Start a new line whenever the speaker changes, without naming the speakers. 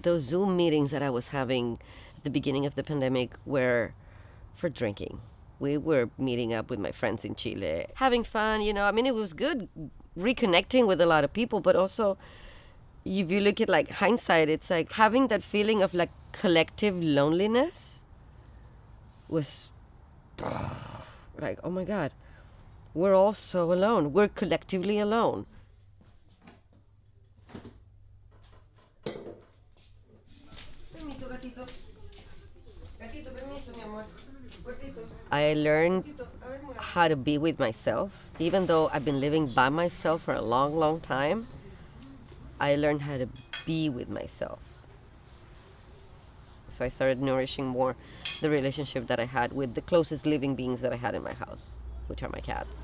those Zoom meetings that I was having at the beginning of the pandemic were for drinking. We were meeting up with my friends in Chile, having fun, I mean, it was good reconnecting with a lot of people, but also if you look at like hindsight, it's like having that feeling of like collective loneliness was like, oh my God, we're all so alone. We're collectively alone. I learned how to be with myself. Even though I've been living by myself for a long, long time, I learned how to be with myself. So I started nourishing more the relationship that I had with the closest living beings that I had in my house, which are my cats.